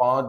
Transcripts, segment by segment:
5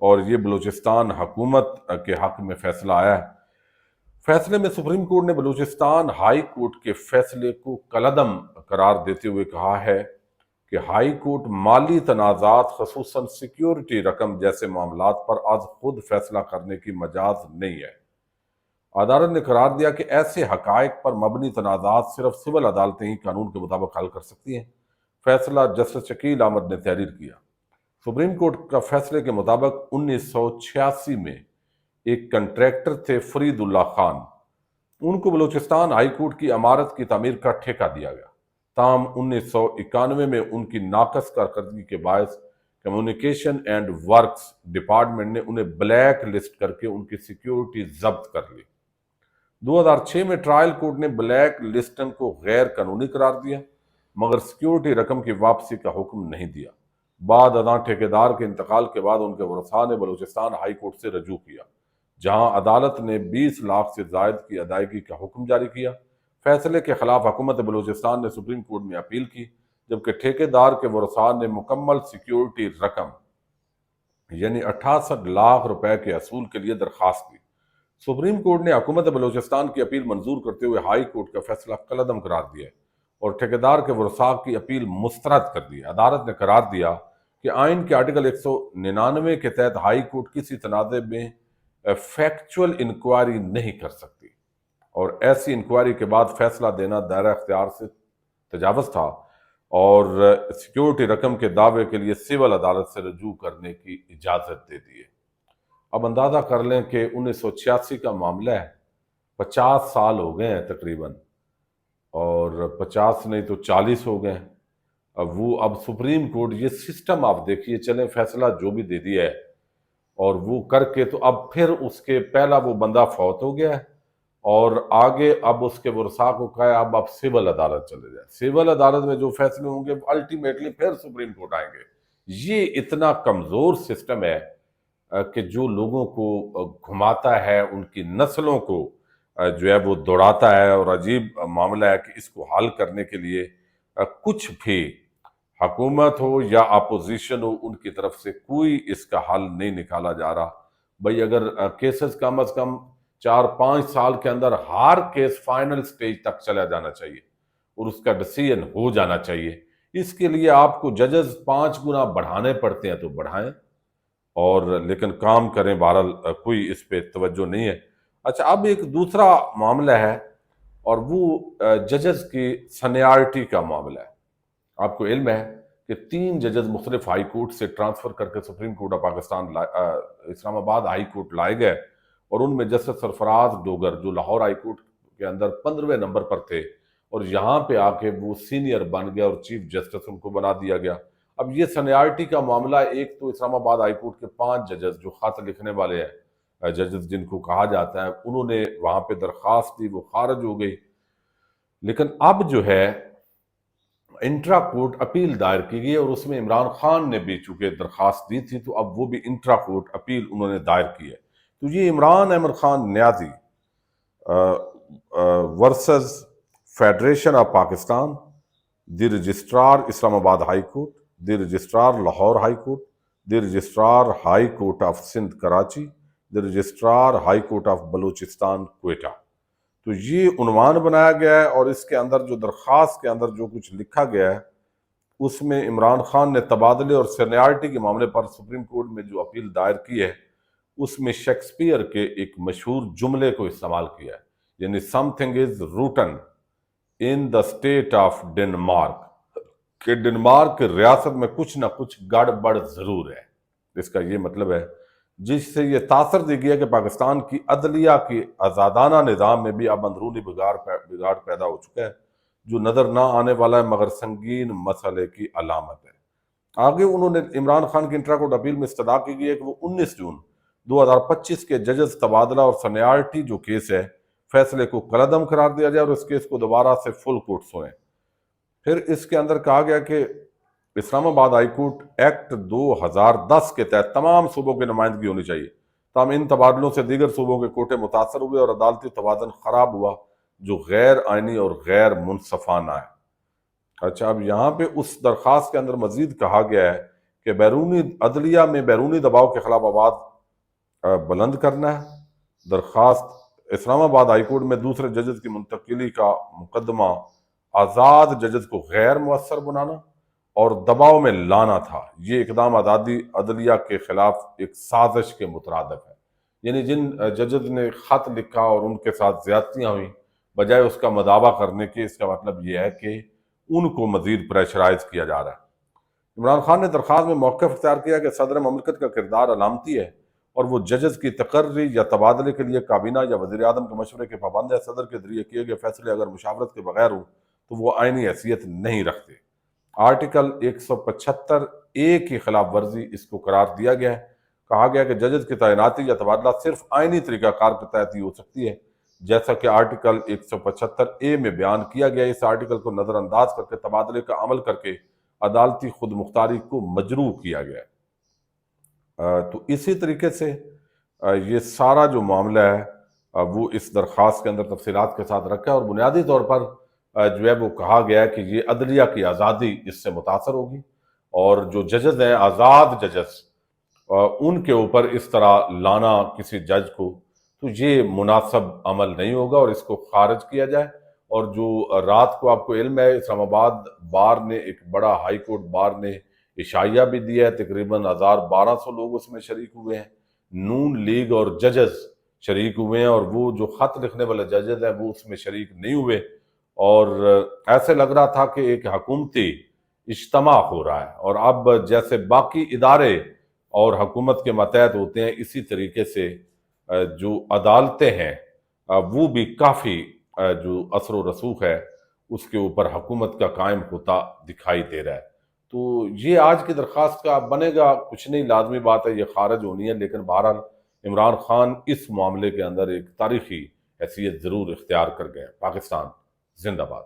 اور یہ بلوچستان حکومت کے حق میں فیصلہ آیا ہے۔ فیصلے میں سپریم کورٹ نے بلوچستان ہائی کورٹ کے فیصلے کو کالعدم قرار دیتے ہوئے کہا ہے کہ ہائی کورٹ مالی تنازعات خصوصاً سیکیورٹی رقم جیسے معاملات پر آج خود فیصلہ کرنے کی مجاز نہیں ہے۔ عدالت نے قرار دیا کہ ایسے حقائق پر مبنی تنازعات صرف سول عدالتیں ہی قانون کے مطابق حل کر سکتی ہیں۔ فیصلہ جسٹس شکیل احمد نے تحریر کیا۔ سپریم کورٹ کا فیصلے کے مطابق 1986 میں ایک کنٹریکٹر تھے فرید اللہ خان، ان کو بلوچستان ہائی کورٹ کی عمارت کی تعمیر کا ٹھیکہ دیا گیا، تاہم 1991 میں ان کی ناقص کارکردگی کے باعث کمیونیکیشن اینڈ ورکس ڈپارٹمنٹ نے انہیں بلیک لسٹ کر کے ان کی سیکیورٹی ضبط کر لی۔ 2006 میں ٹرائل کورٹ نے بلیک لسٹنگ کو غیر قانونی قرار دیا مگر سیکیورٹی رقم کی واپسی کا حکم نہیں دیا۔ بعد ازاں ٹھیکیدار کے انتقال کے بعد ان کے ورثاء نے بلوچستان ہائی کورٹ سے رجوع کیا، جہاں عدالت نے 20 لاکھ سے زائد کی ادائیگی کا حکم جاری کیا۔ فیصلے کے خلاف حکومت بلوچستان نے سپریم کورٹ میں اپیل کی، جبکہ ٹھیکیدار کے ورثاء نے مکمل سیکیورٹی رقم یعنی 68 لاکھ روپے کے اصول کے لیے درخواست دی۔ سپریم کورٹ نے حکومت بلوچستان کی اپیل منظور کرتے ہوئے ہائی کورٹ کا فیصلہ کالعدم قرار دیا اور ٹھیکیدار کے ورثاء کی اپیل مسترد کر دی۔ عدالت نے قرار دیا کہ آئین کے آرٹیکل 199 کے تحت ہائی کورٹ کسی تنازع میں فیکچول انکوائری نہیں کر سکتی اور ایسی انکوائری کے بعد فیصلہ دینا دائرہ اختیار سے تجاوز تھا اور سیکیورٹی رقم کے دعوے کے لیے سول عدالت سے رجوع کرنے کی اجازت دے دی ہے۔ اب اندازہ کر لیں کہ 1986 کا معاملہ ہے، 50 سال ہو گئے ہیں تقریباً، اور 50 نہیں تو 40 ہو گئے ہیں۔ اب سپریم کورٹ یہ سسٹم آپ دیکھیے چلیں، فیصلہ جو بھی دے دیا ہے اور وہ کر کے تو اب پھر اس کے پہلا وہ بندہ فوت ہو گیا ہے اور آگے اب اس کے ورثاء کو کہا ہے اب آپ سول عدالت چلے جائیں، سول عدالت میں جو فیصلے ہوں گے الٹیمیٹلی پھر سپریم کورٹ آئیں گے۔ یہ اتنا کمزور سسٹم ہے کہ جو لوگوں کو گھماتا ہے، ان کی نسلوں کو جو ہے وہ دوڑاتا ہے، اور عجیب معاملہ ہے کہ اس کو حل کرنے کے لیے کچھ بھی حکومت ہو یا اپوزیشن ہو ان کی طرف سے کوئی اس کا حل نہیں نکالا جا رہا۔ بھئی اگر کیسز کم از کم 4-5 سال کے اندر ہر کیس فائنل سٹیج تک چلا جانا چاہیے اور اس کا ڈیسیژن ہو جانا چاہیے۔ اس کے لیے آپ کو ججز 5 گنا بڑھانے پڑتے ہیں تو بڑھائیں، اور لیکن کام کریں، بہرحال کوئی اس پہ توجہ نہیں ہے۔ اچھا، اب ایک دوسرا معاملہ ہے اور وہ ججز کی سینیارٹی کا معاملہ ہے۔ آپ کو علم ہے کہ 3 ججز مختلف ہائی کورٹ سے ٹرانسفر کر کے سپریم کورٹ آف پاکستان اسلام آباد ہائی کورٹ لائے گئے، اور ان میں جسٹس سرفراز ڈوگر جو لاہور ہائی کورٹ کے اندر 15ویں نمبر پر تھے اور یہاں پہ آ کے وہ سینئر بن گیا اور چیف جسٹس ان کو بنا دیا گیا۔ اب یہ سینیارٹی کا معاملہ، ایک تو اسلام آباد ہائی کورٹ کے 5 ججز جو خط لکھنے والے ہیں، ججز جن کو کہا جاتا ہے، انہوں نے وہاں پہ درخواست دی، وہ خارج ہو گئی۔ لیکن اب جو ہے انٹرا کورٹ اپیل دائر کی گئی اور اس میں عمران خان نے بھی چونکہ درخواست دی تھی تو اب وہ بھی انٹرا کورٹ اپیل انہوں نے دائر کی ہے۔ تو یہ Imran Ahmed Khan Niazi versus federation of Pakistan, the registrar Islamabad high court, the registrar Lahore high court, the registrar high court of Sindh Karachi, the registrar high court of Balochistan Quetta. تو یہ عنوان بنایا گیا ہے اور اس کے اندر جو درخواست کے اندر جو کچھ لکھا گیا ہے اس میں عمران خان نے تبادلے اور سینیارٹی کے معاملے پر سپریم کورٹ میں جو اپیل دائر کی ہے اس میں شیکسپیئر کے ایک مشہور جملے کو استعمال کیا ہے، یعنی something is rotten in the state of Denmark, کہ ڈنمارک کی ریاست میں کچھ نہ کچھ گڑبڑ ضرور ہے۔ اس کا یہ مطلب ہے، جس سے یہ تاثر دی گیا کہ پاکستان کی عدلیہ کی آزادانہ نظام میں بھی اب اندرونی بگاڑ پیدا ہو چکا ہے، جو نظر نہ آنے والا ہے مگر سنگین مسئلے کی علامت ہے۔ آگے انہوں نے عمران خان کی انٹرا کورٹ اپیل میں استدعا کی گئی ہے کہ وہ 19 جون 2025 کے ججز تبادلہ اور سینیارٹی جو کیس ہے فیصلے کو کالعدم قرار دیا جائے اور اس کیس کو دوبارہ سے فل کورٹ سنیں۔ پھر اس کے اندر کہا گیا کہ اسلام آباد ہائی کورٹ ایکٹ 2010 کے تحت تمام صوبوں کی نمائندگی ہونی چاہیے، تاہم ان تبادلوں سے دیگر صوبوں کے کوٹے متاثر ہوئے اور عدالتی توازن خراب ہوا جو غیر آئینی اور غیر منصفانہ ہے۔ اچھا، اب یہاں پہ اس درخواست کے اندر مزید کہا گیا ہے کہ بیرونی عدلیہ میں بیرونی دباؤ کے خلاف آواز بلند کرنا ہے۔ درخواست اسلام آباد ہائی کورٹ میں دوسرے ججز کی منتقلی کا مقدمہ آزاد ججز کو غیر مؤثر بنانا اور دباؤ میں لانا تھا۔ یہ اقدام آزادی عدلیہ کے خلاف ایک سازش کے مترادف ہے، یعنی جن ججز نے خط لکھا اور ان کے ساتھ زیادتیاں ہوئیں، بجائے اس کا مداوع کرنے کے، اس کا مطلب یہ ہے کہ ان کو مزید پریشرائز کیا جا رہا ہے۔ عمران خان نے درخواست میں موقف اختیار کیا کہ صدر مملکت کا کردار علامتی ہے اور وہ ججز کی تقرری یا تبادلے کے لیے کابینہ یا وزیر اعظم کے مشورے کے پابند ہے۔ صدر کے ذریعے کیے گئے فیصلے اگر مشاورت کے بغیر ہوں تو وہ آئینی حیثیت نہیں رکھتے۔ آرٹیکل 175A کی خلاف ورزی اس کو قرار دیا گیا ہے۔ کہا گیا کہ ججز کی تعیناتی یا تبادلہ صرف آئینی طریقہ کار کے تحت ہی ہو سکتی ہے، جیسا کہ آرٹیکل 175A میں بیان کیا گیا ہے۔ اس آرٹیکل کو نظر انداز کر کے تبادلے کا عمل کر کے عدالتی خود مختاری کو مجروح کیا گیا ہے۔ تو اسی طریقے سے یہ سارا جو معاملہ ہے وہ اس درخواست کے اندر تفصیلات کے ساتھ رکھا ہے، اور بنیادی طور پر جو ہے وہ کہا گیا ہے کہ یہ عدلیہ کی آزادی اس سے متاثر ہوگی، اور جو ججز ہیں آزاد ججز، ان کے اوپر اس طرح لانا کسی جج کو، تو یہ مناسب عمل نہیں ہوگا اور اس کو خارج کیا جائے۔ اور جو رات کو آپ کو علم ہے اسلام آباد بار نے، ایک بڑا ہائی کورٹ بار نے عشائیہ بھی دیا ہے، تقریباً 1200 لوگ اس میں شریک ہوئے ہیں، نون لیگ اور ججز شریک ہوئے ہیں، اور وہ جو خط لکھنے والے ججز ہیں وہ اس میں شریک نہیں ہوئے، اور ایسے لگ رہا تھا کہ ایک حکومتی اجتماع ہو رہا ہے۔ اور اب جیسے باقی ادارے اور حکومت کے ماتحت ہوتے ہیں، اسی طریقے سے جو عدالتیں ہیں وہ بھی کافی جو اثر و رسوخ ہے اس کے اوپر حکومت کا قائم ہوتا دکھائی دے رہا ہے۔ تو یہ آج کی درخواست کا بنے گا کچھ نہیں، لازمی بات ہے یہ خارج ہونی ہے، لیکن بہرحال عمران خان اس معاملے کے اندر ایک تاریخی حیثیت ضرور اختیار کر گئے۔ پاکستان زندہ باد۔